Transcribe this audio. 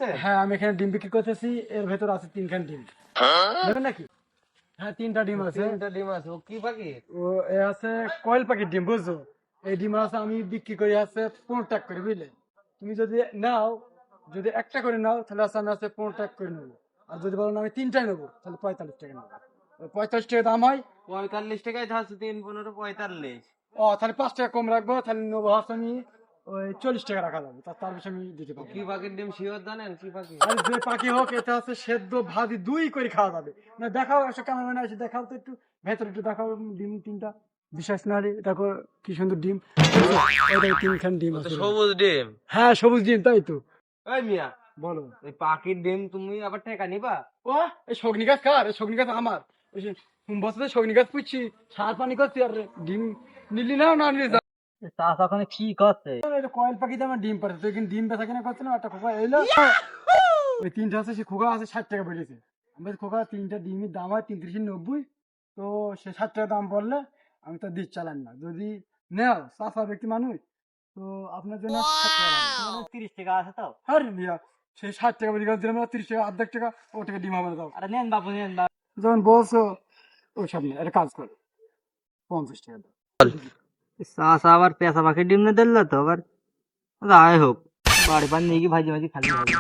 হ্যাঁ, আমি এখানে ডিম বিক্রি করতেছি। এর ভেতর আছে 3খান ডিম, নেবেন নাকি? হ্যাঁ, 3টা ডিম আছে। তিনটা ডিম আছে, ও কি পাখি? ও এ আছে কয়েল পাখির ডিম, বুঝছো? এই ডিম আছে আমি বিক্রি করি আছে 15 টাকা করে, বুঝলে? তুমি যদি নাও, যদি একটা করে নাও তাহলে আছে আমি আছে 15 টাকা করে নেবো। আর যদি বলো না আমি 3টাই নেবো তাহলে 45 টাকা নেবো। 45 টাকা দাম হয়। 45 টাকায় ধরছে, 3 15 45। ও তাহলে 5 টাকা কম রাখবো, তাহলে নেবো হচ্ছে আমি ওই 40 টাকা রাখা যাবে, তার বেশি আমি দিতে পারবো কি না। পাখির ডিম শিওর জানেন? কি পাখি? আর যে পাখি হোক, এটা হচ্ছে সেদ্ধ ভাজি দুই করে খাওয়া যাবে। না দেখাও, একশো ক্যামেরাম্যান এসে দেখাও তো একটু, ভেতরে একটু দেখাও ডিম 3টা। বিশ্বাস না রে, দেখো কি সুন্দর ডিম। ওইটাই 3খান ডিম ও তো আছে। সবুজ ডিম। হ্যাঁ, সবুজ ডিম, তাই তো। এই মিয়া, বলো। এই পাখির ডিম তুমি আবার টাকা নিবা? ও, এই সগনি গাছ কার? এই সগনি গাছ আমার। বছরে সগনি গাছ পুষছি, সার পানি করছি, আর ডিম নিলি না, না নিলি যা। চাষ ওখানে কি করছে? এটা কয়েল পাখিতে আমার ডিম পাচ্ছে, তুই কিন্তু ডিম বেচা কিনা করছে না, একটা খোকা এলো। ওই 3টা আছে, সে খোকা আছে 60 টাকা বেড়েছে। আমাদের খোকা 3টা ডিমের দাম হয় 3390। তো সে 60 টাকা দাম বললে আমি তো দিচ্ছি চালান না। যদি নেও, চাষা ব্যক্তি মানুষ, তো আপনার জন্য 60 টাকা রাখবো। 30 টাকা আছে তো? আরে মিয়া, সে 60 টাকা বেরিয়ে গেছে, দিলাম 30 টাকা, অর্ধেক টাকা ও টাকা ডিম হবে না দাও। আরে নেন বাবু, নেন বাবু। যখন বলছো ওই সব নিয়ে একটা কাজ করো, 50 টাকা দাও। চাষ আবার পেঁচা পাখির ডিম না দিল তো আবার। যাই হোক, বাড়ি পান নিয়ে গিয়ে ভাজি ভাজি খালি হবে।